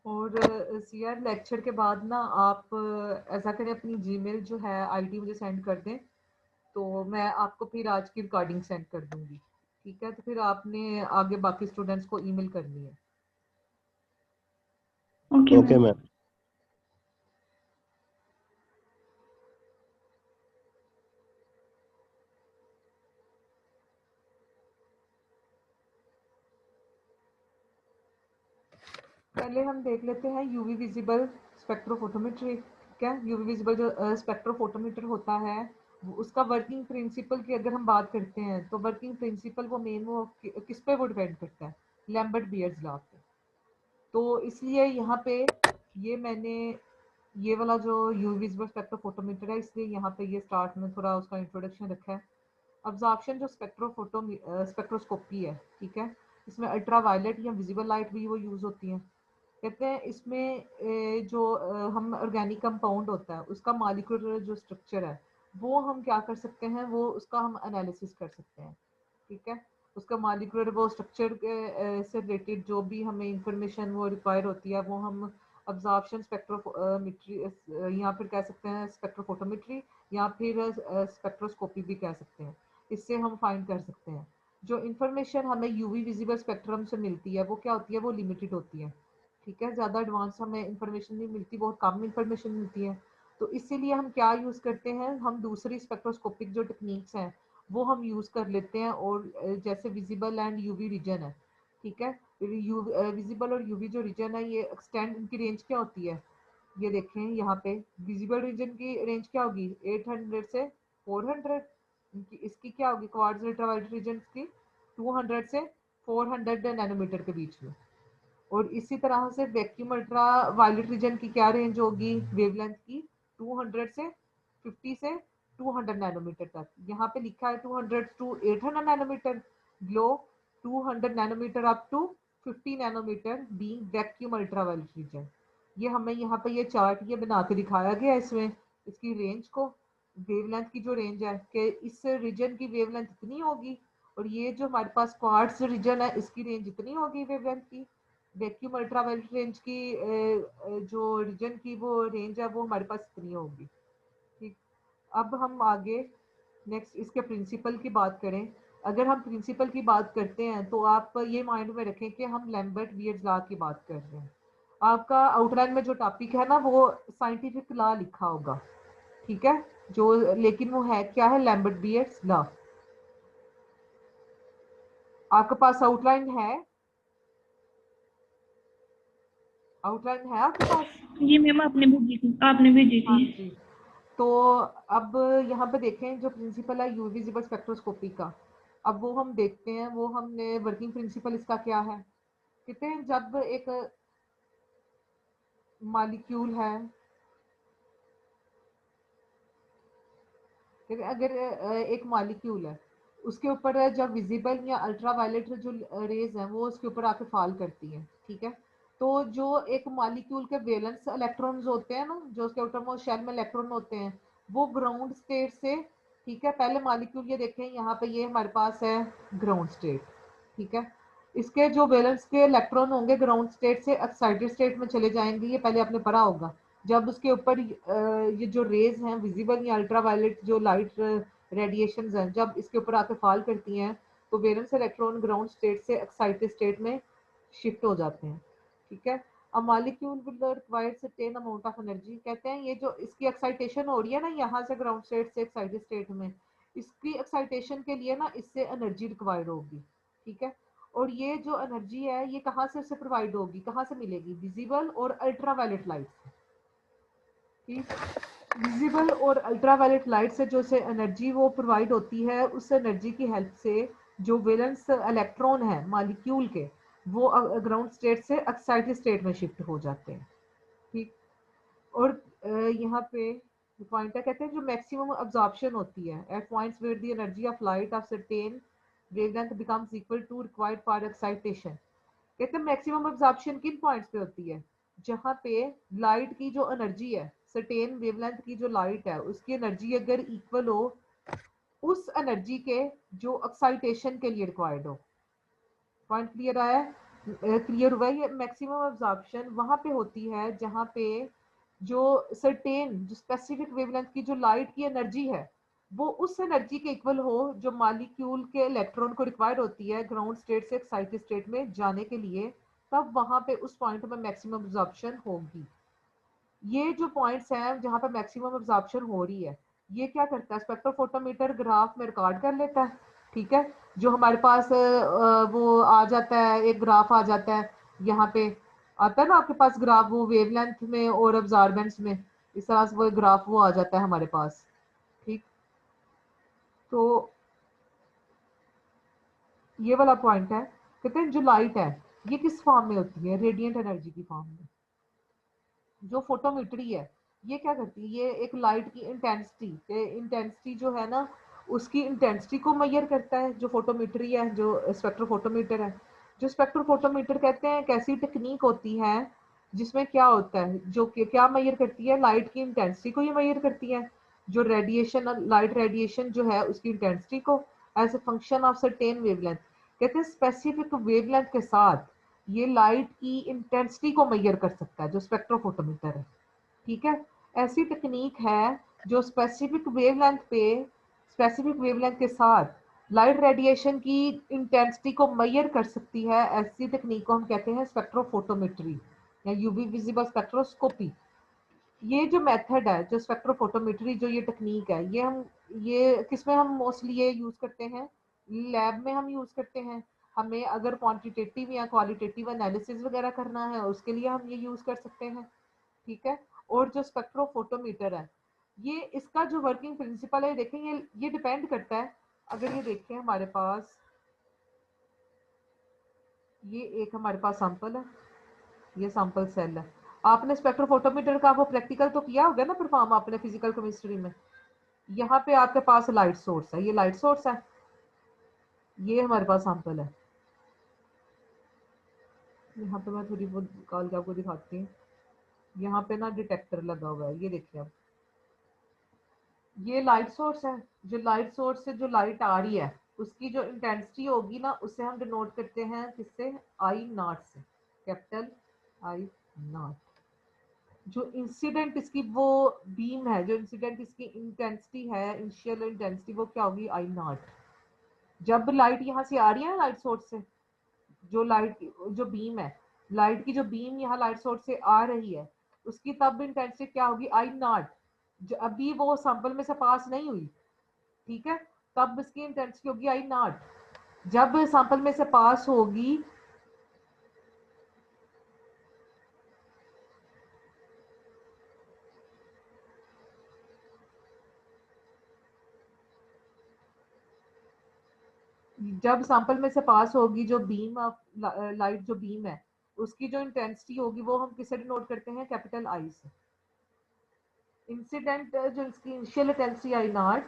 और सिया लेक्चर के बाद ना आप ऐसा करें, अपनी जीमेल जो है आईडी मुझे सेंड कर दें, तो मैं आपको फिर आज की रिकॉर्डिंग सेंड कर दूंगी। ठीक है, तो फिर आपने आगे बाकी स्टूडेंट्स को ईमेल करनी है। Okay okay ma'am. मैम। पहले हम देख लेते हैं यूवी विजिबल स्पेक्ट्रोफोटोमेट्री। ठीक है, यूवी विजिबल जो स्पेक्ट्रोफोटोमीटर होता है, उसका वर्किंग प्रिंसिपल की अगर हम बात करते हैं, तो वर्किंग प्रिंसिपल वो मेन वो किस पे वो डिपेंड करता है, लैम्बर्ट बियर्स लॉ पे। तो इसलिए यहाँ पे ये मैंने ये वाला जो यूवी विजिबल स्पेक्ट्रोफोटोमीटर है, इसलिए यहाँ पे ये स्टार्ट में थोड़ा उसका इंट्रोडक्शन रखा है। अब्जॉर्प्शन जो स्पेक्ट्रोस्कोपी है, ठीक है, इसमें अल्ट्रा वायलेट या विजिबल लाइट भी वो यूज होती है। कहते हैं इसमें जो हम ऑर्गेनिक कंपाउंड होता है उसका मॉलिक्यूलर जो स्ट्रक्चर है, वो हम क्या कर सकते हैं, वो उसका हम एनालिसिस कर सकते हैं। ठीक है, उसका मॉलिक्यूलर वो स्ट्रक्चर से रिलेटेड जो भी हमें इंफॉर्मेशन वो रिक्वायर होती है, वो हम अब्जॉर्प्शन स्पेक्ट्रोमेट्री या फिर कह सकते हैं स्पेक्ट्रोफोटोमेट्री, या फिर स्पेक्ट्रोस्कोपी भी कह सकते हैं, इससे हम फाइंड कर सकते हैं। जो इंफॉर्मेशन हमें यूवी विजिबल स्पेक्ट्रम से मिलती है वो क्या होती है, वो लिमिटेड होती है। ठीक है, ज़्यादा एडवांस हमें इंफॉर्मेशन नहीं मिलती, बहुत कम इंफॉर्मेशन मिलती है। तो इसीलिए हम क्या यूज़ करते हैं, हम दूसरी स्पेक्ट्रोस्कोपिक जो टेक्निक्स हैं वो हम यूज़ कर लेते हैं। और जैसे विजिबल एंड यूवी रीजन है, ठीक है, विजिबल और यूवी जो रीजन है, ये एक्सटेंड इनकी रेंज क्या होती है, ये देखें यहाँ पे विजिबल रीजन की रेंज क्या होगी, 800 से 400। इनकी इसकी क्या होगी, क्वाड्स अल्ट्रावायलेट रीजन की 200 से 400 नैनोमीटर के बीच में। और इसी तरह से वैक्यूम अल्ट्रा वायलेट रीजन की क्या रेंज होगी वेवलेंथ की, 200 से 50 से 200 नैनोमीटर तक। यहाँ पे लिखा है 200 to 800 nanometre glow, 200 nanometre up to 50 nanometre being vacuum ultra violet region. ये हमें यहाँ पे ये चार्ट ये बना के दिखाया गया है, इसमें इसकी रेंज को, वेवलेंथ की जो रेंज है कि इस रीजन की वेवलेंथ इतनी होगी, और ये जो हमारे पास क्वार्ट्ज रीजन है इसकी रेंज इतनी होगी वेवलेंथ की। वैक्यूम अल्ट्रावायलेट रेंज की जो रीजन की वो रेंज है वो हमारे पास इतनी होगी। ठीक, अब हम आगे नेक्स्ट इसके प्रिंसिपल की बात करें। अगर हम प्रिंसिपल की बात करते हैं तो आप ये माइंड में रखें कि हम लैम्बर्ट बियर्स लॉ की बात कर रहे हैं। आपका आउटलाइन में जो टॉपिक है ना, वो साइंटिफिक लॉ लिखा होगा। ठीक है, जो लेकिन वो है क्या है, लैम्बर्ट बियर्स लॉ। आपके पास आउटलाइन है, आउटलाइन है आपके पास? ये मैम आपने भेजी थी, आपने भेजी हाँ थी। जी। तो अब यहाँ पे देखें जो प्रिंसिपल है यूवी विजिबल स्पेक्ट्रोस्कोपी का, अब वो हम देखते हैं, वो हमने वर्किंग प्रिंसिपल इसका क्या है। कहते हैं जब एक मॉलिक्यूल है, अगर एक मॉलिक्यूल है, उसके ऊपर जब विजिबल या अल्ट्रावायलेट जो रेज हैं वो उसके ऊपर आके फॉल करती हैं, ठीक है, तो जो एक मॉलिक्यूल के वैलेंस इलेक्ट्रॉन्स होते हैं ना, जो उसके ऊपर शेल में इलेक्ट्रॉन होते हैं, वो ग्राउंड स्टेट से, ठीक है, पहले मॉलिक्यूल ये देखें यहाँ पे ये हमारे पास है ग्राउंड स्टेट। ठीक है, इसके जो वैलेंस के इलेक्ट्रॉन होंगे ग्राउंड स्टेट से एक्साइटेड स्टेट में चले जाएंगे, ये पहले आपने पढ़ा होगा। जब उसके ऊपर ये जो रेज हैं विजिबल या अल्ट्रावायलेट जो लाइट रेडिएशंस हैं, जब इसके ऊपर आके फॉल करती हैं, तो वैलेंस इलेक्ट्रॉन ग्राउंड स्टेट से एक्साइटेड स्टेट में शिफ्ट हो जाते हैं। ठीक है, a molecule will require certain amount of energy. कहते हैं ये जो इसकी एक्साइटेशन हो रही है ना यहाँ से ग्राउंड स्टेट से एक्साइटेड स्टेट में, इसकी एक्साइटेशन के लिए ना इससे एनर्जी रिक्वायर्ड होगी। ठीक है, और ये जो एनर्जी है ये कहाँ से उससे प्रोवाइड होगी, कहाँ से मिलेगी, विजिबल और अल्ट्रावायलेट लाइट से। ठीक, विजिबल और अल्ट्रावायलेट लाइट से जो से एनर्जी वो प्रोवाइड होती है, उस एनर्जी की हेल्प से जो वैलेंस इलेक्ट्रॉन है मॉलिक्यूल के, वो ग्राउंड स्टेट से एक्साइटेड स्टेट में शिफ्ट हो जाते हैं। ठीक, और यहाँ पे पॉइंट है, कहते हैं जो मैक्सिमम अब्जॉर्प्शन होती है at points where the energy of light of certain wavelength becomes equal to required for excitation. कहते हैं मैक्सिमम एब्जॉर्प्शन किन पॉइंट्स पे होती है, जहाँ पे लाइट की जो एनर्जी है, सर्टेन वेवलेंथ की जो लाइट है उसकी एनर्जी अगर इक्वल हो उस एनर्जी के जो एक्साइटेशन के लिए रिक्वायर्ड हो। पॉइंट क्लियर आया है? क्लियर हुआ है? ये मैक्सिमम एब्जॉर्प्शन वहां पे होती है जहां पे जो सर्टेन जो स्पेसिफिक वेवलेंथ की जो लाइट की एनर्जी है वो उस एनर्जी के इक्वल हो जो मॉलिक्यूल के इलेक्ट्रॉन को रिक्वायर्ड होती है ग्राउंड स्टेट से एक्साइटेड स्टेट में जाने के लिए, तब वहां पे उस पॉइंट में मैक्सिमम एब्जॉर्प्शन होगी। ये जो पॉइंट्स हैं जहां पर मैक्सिमम एब्जॉर्प्शन हो रही है, ये क्या करता है, स्पेक्ट्रोफोटोमीटर ग्राफ में रिकॉर्ड कर लेता है। ठीक है, जो हमारे पास वो आ जाता है, एक ग्राफ आ जाता है, यहाँ पे आता है ना आपके पास ग्राफ, वो वेवलेंथ में और अब्जॉर्बेंस में, इस तरह से वो ग्राफ वो आ जाता है हमारे पास। ठीक, तो ये वाला पॉइंट है, कहते हैं जो लाइट है ये किस फॉर्म में होती है, रेडिएंट एनर्जी की फॉर्म में। जो फोटोमेट्री है ये क्या करती है, ये एक लाइट की इंटेंसिटी जो है ना उसकी इंटेंसिटी को मेजर करता है। जो फोटोमेट्री है, जो स्पेक्ट्रोफोटोमीटर है, जो स्पेक्ट्रोफोटोमीटर कहते हैं एक ऐसी टेक्निक होती है जिसमें क्या होता है, जो कि क्या मेजर करती है, लाइट की इंटेंसिटी को ये मेजर करती है। जो रेडिएशन, लाइट रेडिएशन जो है उसकी इंटेंसिटी को as a function of certain wavelength, कहते हैं स्पेसिफिक वेवलेंथ के साथ ये लाइट की इंटेंसिटी को मेजर कर सकता है जो स्पेक्ट्रोफोटोमीटर है। ठीक है, ऐसी टेक्निक है जो स्पेसिफिक वेवलेंथ के साथ लाइट रेडिएशन की इंटेंसिटी को मेजर कर सकती है। ऐसी टेक्निक को हम कहते हैं स्पेक्ट्रोफोटोमेट्री या यूवी विजिबल स्पेक्ट्रोस्कोपी। ये जो मेथड है, जो स्पेक्ट्रोफोटोमेट्री, जो ये टेक्निक है, ये किसमें हम मोस्टली ये यूज करते हैं, लैब में हम यूज करते हैं। हमें अगर क्वांटिटेटिव या क्वालिटेटिव एनालिसिस वगैरह करना है उसके लिए हम ये यूज कर सकते हैं। ठीक है, और जो स्पेक्ट्रोफोटोमीटर है, ये इसका जो वर्किंग प्रिंसिपल है, देखें ये डिपेंड करता है। अगर ये देखें हमारे पास, ये एक हमारे पास सैंपल है, ये सैंपल सेल है। आपने स्पेक्ट्रोफोटोमीटर का वो प्रैक्टिकल तो किया होगा ना परफॉर्म आपने फिजिकल केमिस्ट्री में। यहाँ पे आपके पास लाइट सोर्स है, ये लाइट सोर्स है, ये हमारे पास सैंपल है। यहाँ पे मैं थोड़ी बहुत निकाल के आपको दिखाती हूँ। यहाँ पे ना डिटेक्टर लगा हुआ है, ये देखिए आप, ये लाइट सोर्स है। जो लाइट सोर्स से जो लाइट आ रही है उसकी जो इंटेंसिटी होगी ना उसे हम डिनोट करते हैं किससे, आई नॉट से, कैपिटल आई नॉट। जो इंसिडेंट इसकी वो बीम है, जो इंसिडेंट इसकी इंटेंसिटी है, इनिशियल इंटेंसिटी, वो क्या होगी, आई नॉट। जब लाइट यहाँ से आ रही है लाइट सोर्स से, जो लाइट जो बीम है, लाइट की जो बीम यहाँ लाइट सोर्स से आ रही है उसकी तब इंटेंसिटी क्या होगी, आई नॉट। जो अभी वो सैंपल में से पास नहीं हुई, ठीक है, तब इसकी इंटेंसिटी होगी आई नॉट। जब सैंपल में से पास होगी, जब सैंपल में से पास होगी जो बीम ऑफ लाइट, जो बीम है उसकी जो इंटेंसिटी होगी वो हम किससे डिनोट करते हैं, कैपिटल आई से। इंसिडेंट जो इसकी इनिशियल इंटेंसिटी आई नॉट,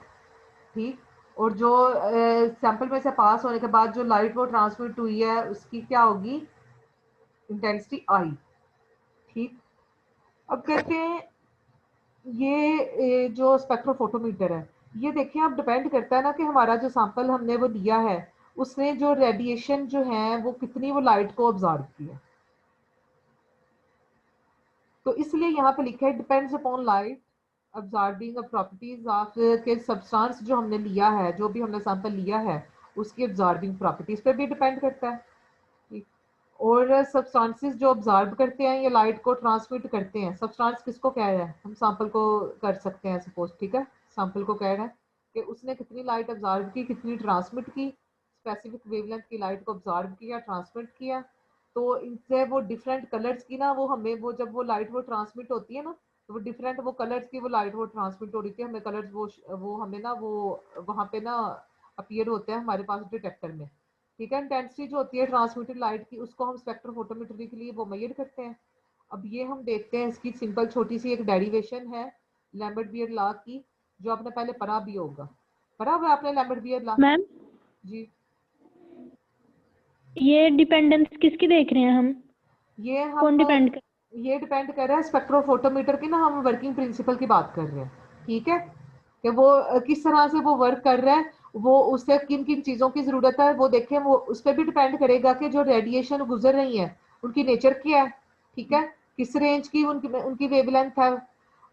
ठीक, और जो सैंपल में से पास होने के बाद जो लाइट वो ट्रांसमिट हुई है उसकी क्या होगी, इंटेंसिटी आई। ठीक, अब कहते हैं ये जो स्पेक्ट्रोफोटोमीटर है, ये देखिए आप डिपेंड करता है ना कि हमारा जो सैंपल हमने वो लिया है उसने जो रेडिएशन जो है वो कितनी वो लाइट को ऑब्जॉर्व की है। तो इसलिए यहाँ पे लिखा है depends upon light absorbing properties of के सब्सटेंस जो हमने लिया है, जो भी हमने सैंपल लिया है उसकी अब्जॉर्बिंग प्रॉपर्टीज पे भी डिपेंड करता है। ठीक, और सब्सटेंसेस जो ऑब्जॉर्ब करते हैं या लाइट को ट्रांसमिट करते हैं, सब्सटेंस किसको कह रहा है, हम सैंपल को कर सकते हैं सपोज। ठीक है, सैंपल को कह रहा है कि उसने कितनी लाइट ऑब्जॉर्ब की, कितनी ट्रांसमिट की, स्पेसिफिक वेवलेंथ की लाइट को ऑब्जॉर्ब किया, ट्रांसमिट किया। तो इनसे वो डिफरेंट कलर्स की ना, वो हमें वो जब वो लाइट वो ट्रांसमिट होती है ना, तो वो डिफरेंट वो कलर्स की वो लाइट वो ट्रांसमिट हो रही थी, हमें कलर्स वो हमें ना वो वहाँ पे ना अपीयर होते हैं हमारे पास डिटेक्टर में। ठीक है, इंटेंसिटी जो होती है ट्रांसमिटेड लाइट की उसको हम स्पेक्ट्रोफोटोमेट्री के लिए वो मेजर करते हैं। अब ये हम देखते हैं, इसकी सिंपल छोटी सी एक डेरिवेशन है लैम्बर्ट बियर लॉ की, जो आपने पहले पढ़ा भी होगा। पढ़ा हुआ है आपने लैम्बर्ट बियर लॉ? मैम जी, ये डिपेंडेंस किसकी देख रहे हैं हम, ये कौन हम डिपेंड कर। ये डिपेंड कर रहा है स्पेक्ट्रोफोटोमीटर की ना, हम वर्किंग प्रिंसिपल की बात कर रहे हैं। ठीक है, कि वो किस तरह से वो वर्क कर रहा है वो उससे किन किन चीजों की जरूरत है वो देखें, वो उस पर भी डिपेंड करेगा कि जो रेडिएशन गुजर रही है उनकी नेचर क्या है, ठीक है, किस रेंज की उनकी उनकी वेवलेंथ है,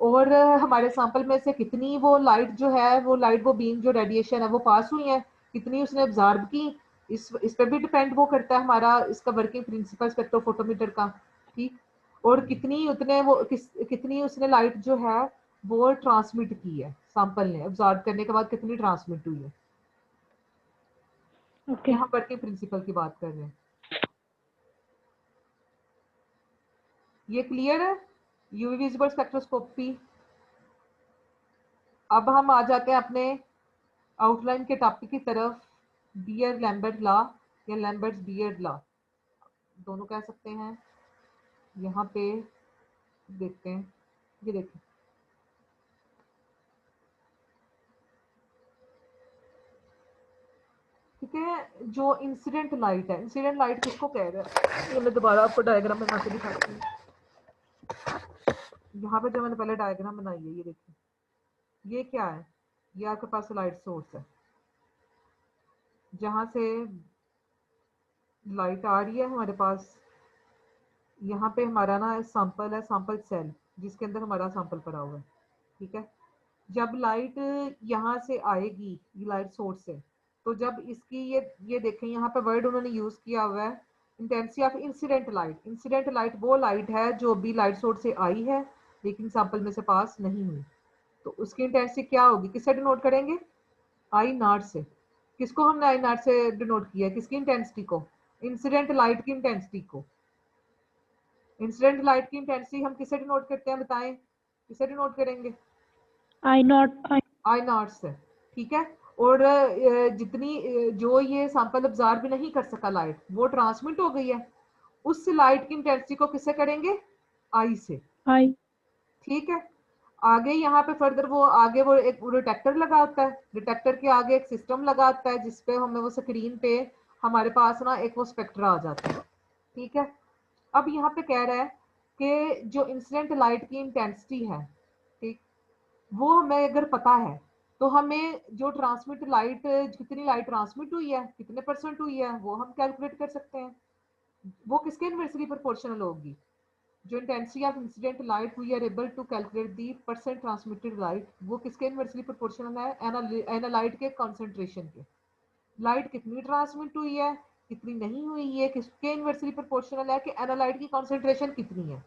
और हमारे सैंपल में से कितनी वो लाइट जो है, वो लाइट वो बीम जो रेडिएशन है वो पास हुई है, कितनी उसने ऑब्जर्व की, इस पे भी डिपेंड वो करता है हमारा इसका वर्किंग प्रिंसिपल स्पेक्ट्रोफोटोमीटर का, ठीक। और कितनी उतने वो कितनी उसने लाइट जो है वो ट्रांसमिट की है, सैंपल ने ऑब्जर्व करने के बाद कितनी ट्रांसमिट हुई है। ओके। यहाँ वर्किंग प्रिंसिपल की बात कर रहे हैं। ये क्लियर है यूवी विजिबल स्पेक्ट्रोस्कोपी। अब हम आ जाते हैं अपने आउटलाइन के टॉपिक की तरफ, बियर लैम्बर्ट लॉ या लैम्बर्ट बियर लॉ, दोनों कह सकते हैं। यहाँ पे देखते हैं, ये देखिए, ठीक है। जो इंसिडेंट लाइट है, इंसिडेंट लाइट किसको कह रहे हैं, ये मैं दोबारा आपको डायग्राम बना के दिखाती हूँ। यहाँ पे जो मैंने पहले डायग्राम बनाई है, ये देखिए, ये क्या है, ये आपके पास लाइट सोर्स है, जहां से लाइट आ रही है हमारे पास। यहाँ पे हमारा ना सैंपल है, सैंपल सेल, जिसके अंदर हमारा सैंपल पड़ा हुआ है, ठीक है। जब लाइट यहाँ से आएगी, ये लाइट सोर्स से, तो जब इसकी ये देखें, यहाँ पे वर्ड उन्होंने यूज किया हुआ है intensity of incident light. Incident light वो लाइट है जो भी लाइट सोर्स से आई है लेकिन सैंपल में से पास नहीं हुई, तो उसकी इंटेंसिटी क्या होगी, किससे डिनोट करेंगे, आई नॉट से। किसको हमने आई नॉट से डिनोट किया, किसकी इंटेंसिटी को, इंसिडेंट लाइट की इंटेंसिटी को। इंसिडेंट लाइट की इंटेंसिटी हम किससे डिनोट करते हैं, बताएं, किससे डिनोट करेंगे, आई नॉट। आई नॉट से, ठीक है। और जितनी जो ये सैंपल ऑब्जर्व नहीं कर सका लाइट, वो ट्रांसमिट हो गई है, उस लाइट की इंटेंसिटी को किससे करेंगे, आई से, आई। ठीक है। आगे यहाँ पे फर्दर वो आगे वो एक डिटेक्टर लगा होता है, डिटेक्टर के आगे एक सिस्टम लगा होता है जिसपे हमें वो स्क्रीन पे हमारे पास ना एक वो स्पेक्ट्रा आ जाता है, ठीक है। अब यहाँ पे कह रहा है कि जो इंसिडेंट लाइट की इंटेंसिटी है, ठीक, वो हमें अगर पता है तो हमें जो ट्रांसमिट लाइट, कितनी लाइट ट्रांसमिट हुई है, कितने परसेंट हुई है, वो हम कैलकुलेट कर सकते हैं। वो किसके इनवर्सली प्रोपोर्शनल होगी, जो intensity of incident light we are able to calculate the percent transmitted light, वो किसके इनवर्सली प्रोपोर्शनल है, एनालाइट के कॉन्सेंट्रेशन के। लाइट कितनी ट्रांसमिट हुई है, कितनी नहीं हुई है, किसके इनवर्सली प्रोपोर्शनल है कि एनालाइट की कॉन्सेंट्रेशन कितनी है।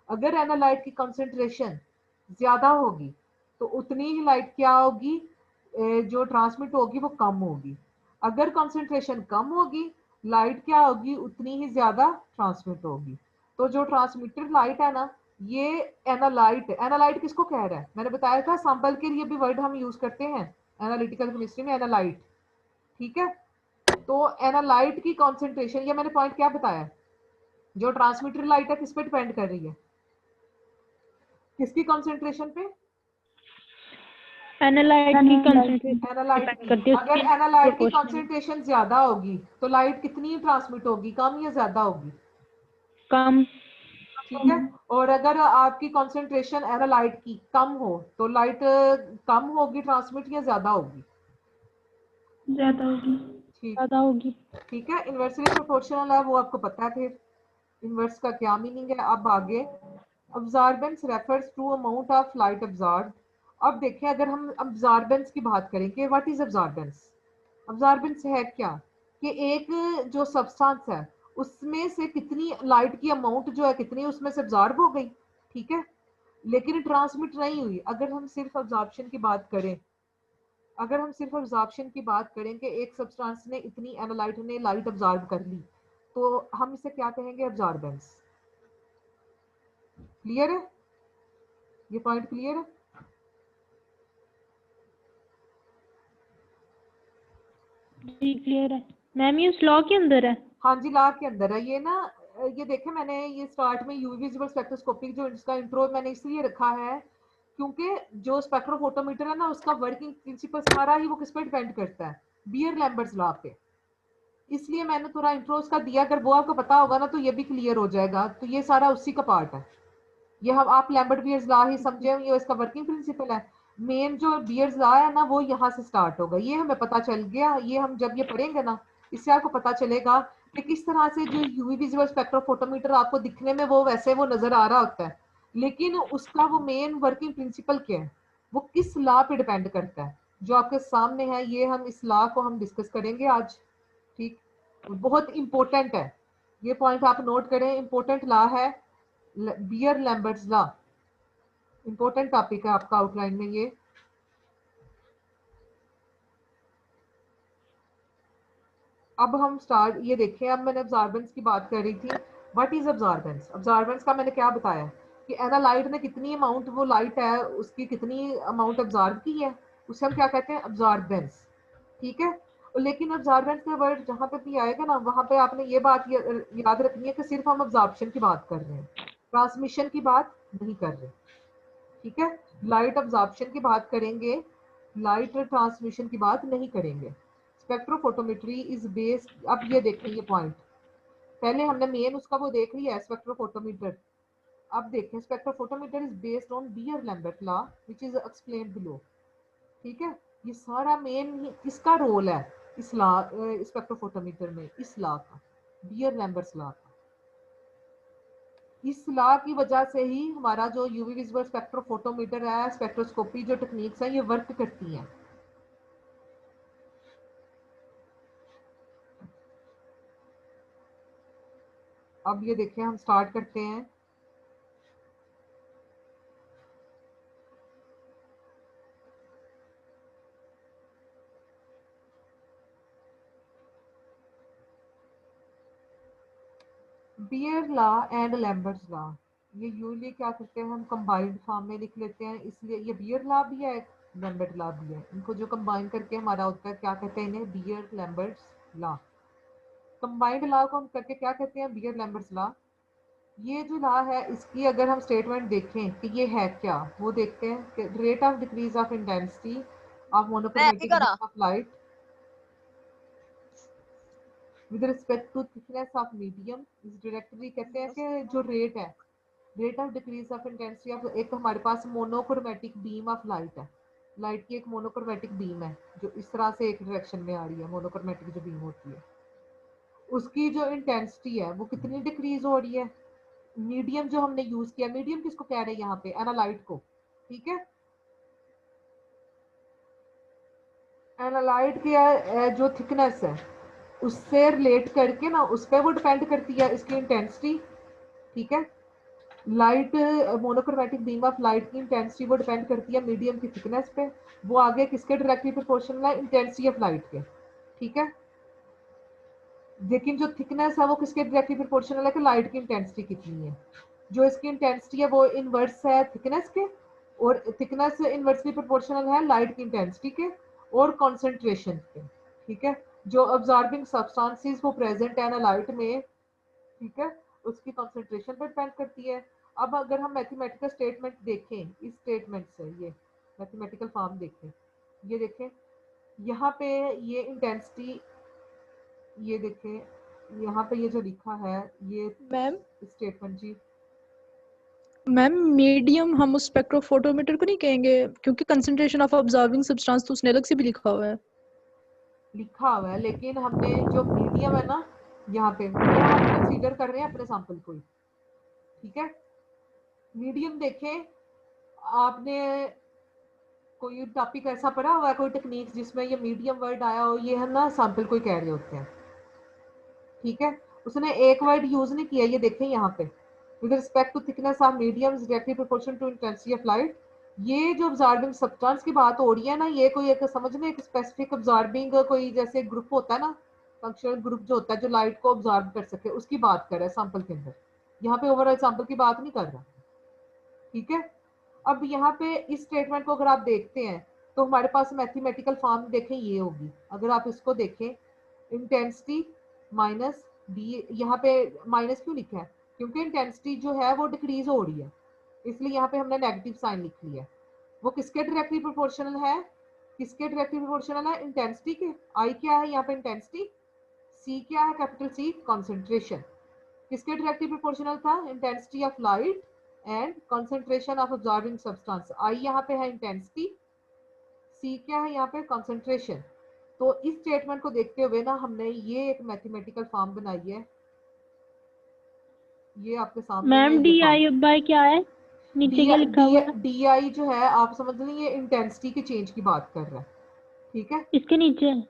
अगर एनालाइट की कॉन्सेंट्रेशन ज्यादा होगी तो उतनी ही लाइट क्या होगी, जो ट्रांसमिट होगी वो कम होगी। अगर कॉन्सेंट्रेशन कम होगी, लाइट क्या होगी, उतनी ही ज्यादा ट्रांसमिट होगी। तो जो ट्रांसमिटेड लाइट है ना, ये एनालाइट, एनालाइट किसको कह रहा है, मैंने बताया था सैंपल के लिए भी वर्ड हम यूज करते हैं एनालिटिकल केमिस्ट्री में, एनालाइट, ठीक है। तो एनालाइट की कॉन्सेंट्रेशन, ये मैंने पॉइंट क्या बताया, जो ट्रांसमिटेड लाइट है किस पे डिपेंड कर रही है, किसकी कॉन्सेंट्रेशन पे, एनालाइट की कंसंट्रेशन एनालाइट डिपेंड की। करती है अगर उसके एनालाइट की प्रोपोर्शनल। कॉन्सेंट्रेशन ज्यादा होगी तो लाइट कितनी ट्रांसमिट होगी, कम या ज्यादा होगी, कम। ठीक है। और अगर आपकी कॉन्सेंट्रेशन एनालाइट की कम हो तो लाइट कम होगी ट्रांसमिट या ज्यादा होगी, ज्यादा होगी। ठीक, ज्यादा होगी। ठीक है। इन्वर्सली प्रोपोर्शनल है वो आपको पता है, फिर इन्वर्स का क्या मीनिंग है। अब आगे, absorbance refers to amount of light absorb. अब देखिए, अगर हम अब्जॉर्बेंस की बात करें कि व्हाट इज अब्जॉर्बेंस, अब्जॉर्बेंस है क्या, कि एक जो सब्सटेंस है उसमें से कितनी लाइट की अमाउंट जो है कितनी उसमें से अब्जॉर्ब हो गई, ठीक है, लेकिन ट्रांसमिट नहीं हुई। अगर हम सिर्फ अब्जॉर्प्शन की बात करें, अगर हम सिर्फ अब्जॉर्प्शन की बात करें कि एक सब्सटेंस ने इतनी, एनालाइट ने लाइट अब्जॉर्ब कर ली, तो हम इसे क्या कहेंगे, अब्जॉर्बेंस। क्लियर है, ये पॉइंट क्लियर है। जी क्लियर है मैम, ये उस लॉ के अंदर है। हाँ जी, लैब के अंदर है ये ना। ये देखे मैंने ये स्टार्ट में यूवी विजिबल स्पेक्ट्रोस्कोपी जो इसका इंट्रो मैंने इसलिए रखा है क्योंकि जो स्पेक्ट्रोफोटोमीटर है ना, उसका वर्किंग प्रिंसिपल सारा ही वो किस पे डिपेंड करता है, बियर लैम्बर्ट्स लॉ पे। इसलिए मैंने थोड़ा इंट्रो उसका दिया, अगर वो आपको पता होगा ना तो ये भी क्लियर हो जाएगा, तो ये सारा उसी का पार्ट है। ये हम आप लैम्बर्ट बियर्स लॉ ही समझे, ये इसका वर्किंग प्रिंसिपल है। मेन जो बियर्स लॉ है ना वो यहाँ से स्टार्ट होगा, ये हमें पता चल गया। ये हम जब ये पढ़ेंगे ना, इससे आपको पता चलेगा कि किस तरह से जो यूवी विजिबल स्पेक्ट्रोफोटोमीटर आपको दिखने में वो वैसे वो नजर आ रहा होता है, लेकिन उसका वो मेन वर्किंग प्रिंसिपल क्या है, वो किस लॉ पे डिपेंड करता है, जो आपके सामने है। ये हम इस लॉ को हम डिस्कस करेंगे आज। ठीक, बहुत इंपॉर्टेंट है ये पॉइंट, आप नोट करें, इंपॉर्टेंट लॉ है Beer Lambert's law. Important topic है आपका आउटलाइन में ये। अब हम स्टार्ट, ये देखें, अब मैंने अब्जॉर्बेंस की बात कर रही थी। What is absorbance? अब्जॉर्बेंस का मैंने क्या बताया कि एनालाइट ने कितनी अमाउंट, वो लाइट है उसकी कितनी अमाउंट अब्जॉर्ब की है, उसे हम क्या कहते हैं? अब्जॉर्बेंस। ठीक है, लेकिन अब्जॉर्बेंस का वर्ड जहां पे भी आएगा ना, वहां पे आपने ये बात याद रखनी है कि सिर्फ हम अब्जॉर्प्शन की बात कर रहे हैं, ट्रांसमिशन की बात नहीं कर रहे। ठीक है, लाइट अब्जॉर्प्शन की बात करेंगे, लाइट ट्रांसमिशन की बात नहीं करेंगे। स्पेक्ट्रोफोटोमेट्री इज बेस्ड, अब ये देखें ये पॉइंट, पहले हमने मेन उसका वो देख लिया है स्पेक्ट्रोफोटोमीटर। अब देखें, spectrophotometer is based on Beer Lambert law which is explained below. ठीक है, ये सारा मेन किसका रोल है इस लॉ, स्पेक्ट्रोफोटोमीटर में, इस लॉ का, बियर लैम्बर्ट्स लॉ का। इस लॉ की वजह से ही हमारा जो यूवी विजिबल स्पेक्ट्रोफोटोमीटर है, स्पेक्ट्रोस्कोपी जो टेक्निक्स हैं ये वर्क करती हैं। अब ये देखें, हम स्टार्ट करते हैं। Beer law and Lambert's law, ये यूजली क्या करते हैं हम कंबाइंड फॉर्म में लिख लेते हैं, इसलिए ये बियर लॉ भी है, लैम्बर्ट लॉ भी है। इनको जो कंबाइन करके हमारा होता है क्या कहते हैं इन्हें? Beer Lambert's law. Combined law को हम करके क्या कहते हैं? Beer Lambert's law. ये जो लॉ है इसकी अगर हम स्टेटमेंट देखें कि ये है क्या, वो देखते हैं कि rate of decrease of intensity of मैं की मोनोक्रोमेटिक करा beam of light with respect to thickness of medium is directly, कहते हैं कि जो रेट है, rate of decrease of intensity of, एक हमारे पास मोनोक्रोमेटिक बीम ऑफ लाइट है, लाइट की एक मोनोक्रोमेटिक बीम है जो इस तरह से एक डायरेक्शन में आ रही है, मोनोक्रोमेटिक जो बीम होती है, उसकी जो इंटेंसिटी है वो कितनी डिक्रीज हो रही है। मीडियम जो हमने यूज किया, मीडियम किसको कह रहे हैं यहाँ पे? एनालाइट को। ठीक है, एनालाइट की जो थिकनेस है उससे रिलेट करके ना, उस पर वो डिपेंड करती है इसकी इंटेंसिटी। ठीक है, light, monochromatic beam of light की इंटेंसिटी वो डिपेंड करती है मीडियम की थिकनेस पे। वो आगे किसके डायरेक्टली प्रोपोर्शनल है? इंटेंसिटी ऑफ लाइट के। ठीक है, लेकिन जो थिकनेस है वो किसके डायरेक्टली प्रोपोर्शनल है कि लाइट की इंटेंसिटी कितनी है। जो इसकी इंटेंसिटी है वो इनवर्स है थिकनेस के, और थिकनेस इनवर्सली प्रोपोर्शनल है लाइट की इंटेंसिटी के और कॉन्सेंट्रेशन के। ठीक है, जो ऑब्जॉर्बिंग सब्सटेंसेस वो प्रेजेंट है ना लाइट में, ठीक है, उसकी कॉन्सेंट्रेशन पर डिपेंड करती है। अब अगर हम मैथमेटिकल स्टेटमेंट देखें, इस स्टेटमेंट से ये मैथमेटिकल फॉर्म देखें, ये देखें यहाँ पे ये इंटेंसिटी, ये देखें यहाँ पे ये जो लिखा है ये मैम स्टेटमेंट जी। मैम मीडियम हम उस स्पेक्ट्रोफोटोमीटर को नहीं कहेंगे, क्योंकि कंसंट्रेशन ऑफ ऑब्जर्विंग सब्सटेंस तो उसने अलग से भी लिखा हुआ है। लिखा हुआ है, लेकिन हमने जो मीडियम है ना यहाँ पे, वो हम कंसीडर कर रहे हैं अपने सैंपल को ही। ठीक है, मीडियम देखें, आपने कोई टॉपिक ऐसा पढ़ा हुआ है, कोई टेक्निक जिसमें ये मीडियम वर्ड आया हो, ये है ना सैंपल को ही कह रहे होते हैं। ठीक है, उसने एक वर्ड यूज नहीं किया, ये देखें यहाँ पे, with respect to thickness of medium is directly proportional to intensity of light. ये जो ऑब्जॉर्बिंग सब्सटेंस की बात हो रही है ना, ये कोई एक समझने एक स्पेसिफिक ऑब्जॉर्बिंग कोई जैसे ग्रुप होता है ना, फंक्शनल ग्रुप जो होता है जो लाइट को ऑब्जॉर्ब कर सके, उसकी बात कर रहा है सैंपल के अंदर। यहाँ पे ओवरऑल सैंपल की बात नहीं कर रहा। ठीक है, अब यहाँ पे इस स्टेटमेंट को अगर आप देखते हैं तो हमारे पास मैथमेटिकल फॉर्म देखें ये होगी। अगर आप इसको देखें, इंटेंसिटी माइनस डी, यहाँ पे माइनस क्यों लिखा है? क्योंकि इंटेंसिटी जो है वो डिक्रीज हो रही है, इसलिए यहाँ पे हमने नेगेटिव साइन लिख लिया। वो किसके डायरेक्टली प्रोपोर्शनल है? किसके डायरेक्टली प्रोपोर्शनल है? इंटेंसिटी के। आई क्या है यहाँ पे? इंटेंसिटी। सी क्या है? Capital C, concentration. किसके डायरेक्टली प्रोपोर्शनल था? Intensity of light and concentration of absorbing substance. I यहाँ पे है इंटेंसिटी, सी क्या है यहाँ पे, कंसंट्रेशन। तो इस स्टेटमेंट को देखते हुए ना हमने ये एक मैथमेटिकल फॉर्म बनाई है, ये आपके सामने ही मैम है ये डी फॉर्म। आई बाय क्या है, नीचे क्या लिखा हुआ है? डी आई जो है आप समझ लें ये इंटेंसिटी के चेंज की बात कर रहा है, ठीक है, इसके नीचे है।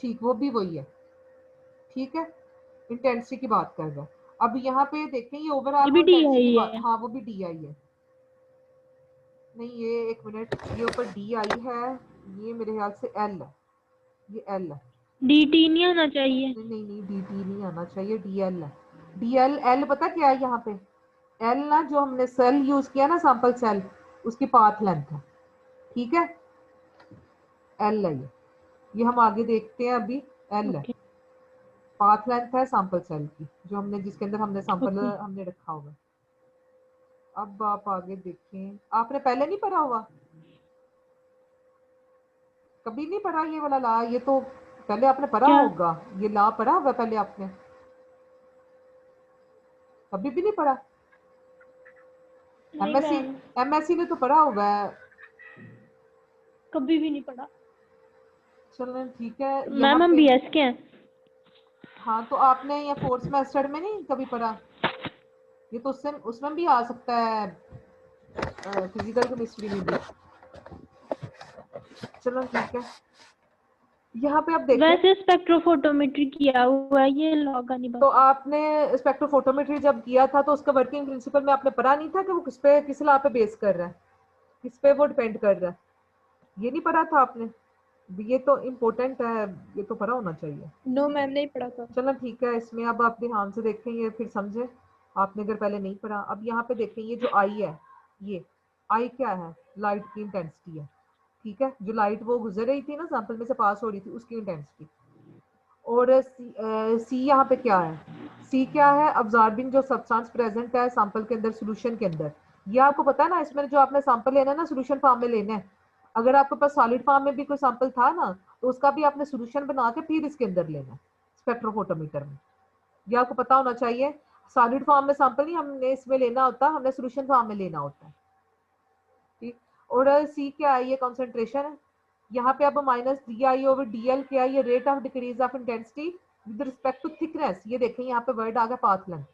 ठीक, वो भी वही है, ठीक है, इंटेंसिटी की बात कर रहा है। अब यहाँ पे देखें ये ओवरऑल ये वो भी डी इंटेंसिटी की आई बात, है। हाँ वो भी डी आई है, नहीं ये एक मिनट, ये ऊपर डी आई है, ये मेरे ख्याल से एल है, ये एल है, डी टी नहीं आना चाहिए। नहीं नहीं नहीं डी टी नहीं आना चाहिए, डी एल है, डी एल, एल पता क्या है यहाँ पे, एल ना जो हमने सेल यूज किया ना सैंपल सेल, उसकी पाथ लेंथ है, ठीक है, एल है ये हम आगे देखते हैं अभी, एल है, ओके पाथ लेंथ है सैंपल सेल की, जो हमने जिसके अंदर हमने सैंपल ओके। हमने रखा होगा। अब आप आगे देखें, आपने पहले नहीं पढ़ा हुआ, कभी नहीं पढ़ा ये वाला ला, ये तो पहले आपने पढ़ा क्या? होगा, ये ला पढ़ा होगा पहले आपने, कभी भी नहीं पढ़ा, नहीं एमएससी, मैम, एमएससी में तो पढ़ा होगा, कभी भी नहीं पढ़ा। चलो ठीक है, यहाँ मैम हम पे बी एस के हैं। हाँ तो आपने ये फोर्थ सेमेस्टर में नहीं कभी पढ़ा, ये तो उससे उसमें भी आ सकता है, फिजिकल केमिस्ट्री में भी, चलो ठीक है, यहाँ पे आप देखें वैसे स्पेक्ट्रोफोटोमेट्री किया हुआ है, ये लॉग नहीं तो पता। आपने स्पेक्ट्रोफोटोमेट्री जब किया था तो उसका वर्किंग प्रिंसिपल में आपने पढ़ा नहीं था कि वो किस ला पे बेस कर रहा है, किस पे वो डिपेंड कर रहा है, ये नहीं पढ़ा था आपने, ये तो इम्पोर्टेंट है, ये तो पढ़ा होना चाहिए। नो मैम नहीं पढ़ा था। चलो ठीक है, इसमें अब आप ध्यान से देखें, ये फिर समझे आपने अगर पहले नहीं पढ़ा। अब यहाँ पे देखें ये जो आई है, ये आई क्या है, लाइट की इंटेंसिटी है, ठीक है, जो लाइट वो गुजर रही थी ना सैंपल में से पास हो रही थी उसकी इंटेंसिटी। और सी यहाँ पे क्या है, सी क्या है, अब्जॉर्बिंग जो सब्सटेंस प्रेजेंट है सैंपल के अंदर, सोल्यूशन के अंदर, ये आपको पता है ना, इसमें जो आपने सैंपल लेना है ना सोल्यूशन फॉर्म में लेना है, अगर आपके पास सॉलिड फॉर्म में भी कोई सैंपल था ना तो उसका भी आपने सोल्यूशन बना के फिर इसके अंदर लेना है स्पेक्ट्रोफोटोमीटर में, ये आपको पता होना चाहिए। सॉलिड फॉर्म में सैंपल नहीं हमने इसमें लेना होता, हमने सोल्यूशन फॉर्म में लेना होता है, ठीक। और सी क्या है, ये कॉन्सेंट्रेशन है, यहाँ पे अब minus D I over D L क्या है, ये rate of decrease of intensity with respect to thickness, ये देखें यहाँ पे वर्ड आ गया पाथ लेंथ,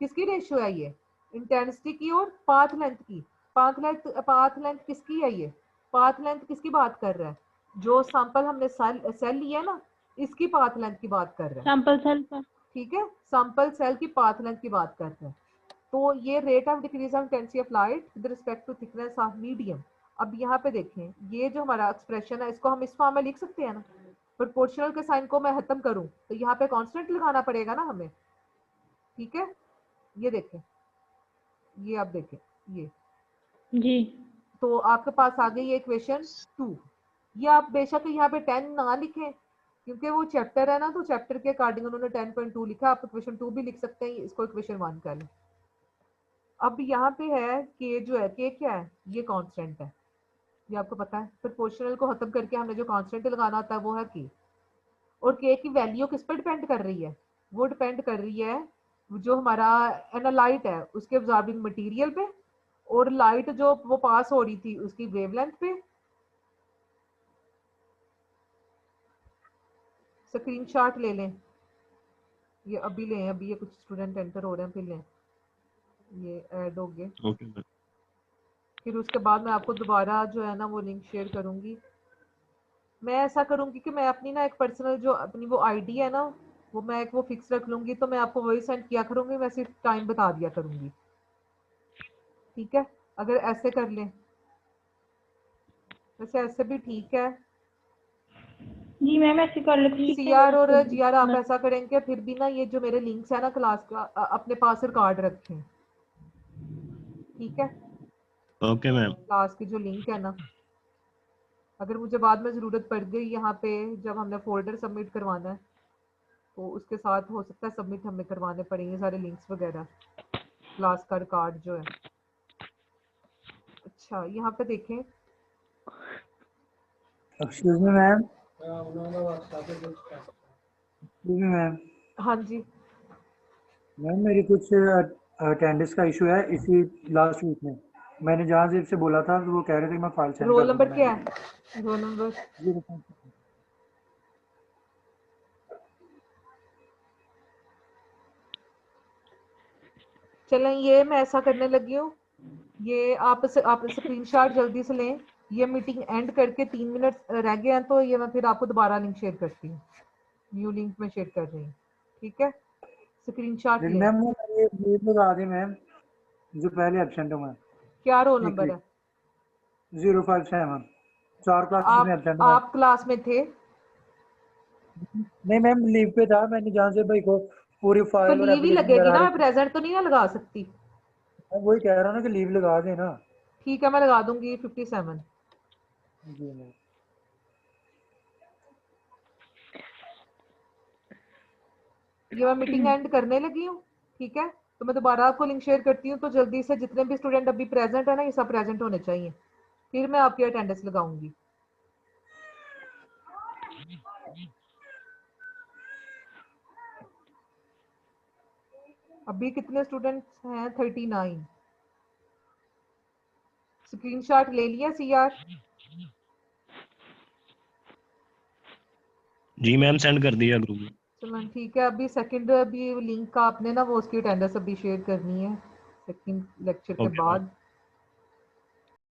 किसकी रेशियो है ये, इंटेंसिटी की और पाथ लेंथ की, पाथ लेंथ किसकी है, ये पाथ लेंथ किसकी बात कर रहा है, जो सैंपल हमने सेल लिया है ना इसकी पाथ लेंथ की बात कर रहा है, सैंपल सेल का। ठीक है, सैंपल सेल की पाथ लेंथ की बात करते हैं। तो ये rate of decrease of intensity of light with respect to thickness of medium. अब यहाँ पे देखें ये जो हमारा एक्सप्रेशन है इसको हम इस फॉर्म में लिख सकते हैं ना, प्रोपोर्शनल के साइन को मैं खत्म करूं तो यहाँ पे कांस्टेंट लगाना पड़ेगा ना हमें, ठीक है, ये देखें, ये आप देखें ये, जी तो आपके पास आ गई ये इक्वेशन 2। ये आप बेशक यहाँ पे 10 ना लिखें क्योंकि वो चैप्टर है ना, तो चैप्टर के अकॉर्डिंग उन्होंने 10.2 लिखा, आप इक्वेशन 2 भी लिख सकते हैं, इसको इक्वेशन 1 कर लें। अब यहाँ पे है के जो है, के क्या है, ये कांस्टेंट है, ये आपको पता है, प्रोपोर्शनल को खत्म करके हमने जो कांस्टेंट लगाना होता है वो है के, और के की वैल्यू किस पर डिपेंड कर रही है, वो डिपेंड कर रही है जो हमारा एनालाइट है उसके अब्जॉर्बिंग मटेरियल पे, और लाइट जो वो पास हो रही थी उसकी वेवलेंथ पे। स्क्रीनशॉट ले लें, ये अभी लें, अभी ये कुछ स्टूडेंट एंटर हो रहे हैं, फिर लें, ये ऐड हो गए, ओके मैम। फिर उसके बाद मैं आपको दोबारा जो है ना वो लिंक शेयर करूंगी। मैं ऐसा करूंगी कि मैं अपनी ना एक पर्सनल जो अपनी वो आईडी है ना वो मैं एक वो फिक्स रख लूंगी, तो मैं आपको वही सेंड किया करूंगी, मैं सिर्फ टाइम बता दिया करूंगी, ठीक है, अगर ऐसे कर लें, वैसे ऐसे भी ठीक है। जी मैम ऐसे कर लेते हैं। सीआर और जीआर आप ऐसा करेंगे, फिर भी ना ये जो मेरे लिंक्स है ना क्लास का अपने पास रिकॉर्ड रखें, ठीक है, ओके मैम। क्लास की जो लिंक है ना, अगर मुझे बाद में ज़रूरत पड़ गई यहाँ पे जब हमने फोल्डर सबमिट करवाना है तो उसके साथ हो सकता है सबमिट हमें करवाने पड़ेंगे सारे लिंक्स वगैरह, क्लास का रिकॉर्ड जो है। अच्छा यहाँ पे देखें, एक्सक्यूज मी मैम, मैम हाँ जी, मैम मेरी कुछ अटेंडेंस का इशू है इसी लास्ट वीक में, मैंने जहाँ से बोला था तो वो कह रहे थे कि मैं फाइल सेंड रोल कर नंबर दूंगा। क्या है, रोल नंबर 0.7। चलें, ये मैं ऐसा करने लगी हूँ, ये आप स्क्रीनशॉट जल्दी से लें। ये मीटिंग एंड करके 3 मिनट रह गए हैं, तो ये मैं फिर आपको दोबारा लिंक शेयर करती हूँ। न्यू लिंक में शेयर कर रही हूँ, ठीक है? स्क्रीनशॉट लें। मैम ये लीव लगा दी मैम, जो पहले एब्सेंट हूँ मैं। क्या रोल नंबर है? 057। 4 क्लासेस में एब्सेंट हूँ। आप क्लास में थे? नहीं मैम, लीव पे था। मैंने जहाँ से भाई को पूरी तो फाइल और लीव ही एप्लीकेशन लगेगी करा ना, मैं रही थी, प्रेजेंट तो नहीं ना लगा सकती। मैं वही कह रहा हूँ ना कि लीव लगा देना। ठीक है, मैं लगा दूंगी 57। जी मैम। ये मैं मीटिंग एंड करने लगी हूँ, ठीक है? तो मैं दोबारा आपको लिंक शेयर करती हूँ, तो जल्दी से जितने भी स्टूडेंट अभी प्रेजेंट है ना, ये सब प्रेजेंट होने चाहिए, फिर मैं आपकी अटेंडेंस लगाऊंगी। अभी कितने स्टूडेंट्स हैं? 39। स्क्रीनशॉट ले लिया सीआर? जी मैम, सेंड कर दिया ग्रुप में। चलो ठीक है, अभी सेकंड अभी लिंक का आपने ना वो उसकी अटेंडेंस अभी शेयर करनी है सेकंड लेक्चर के ओके मैम। बाद।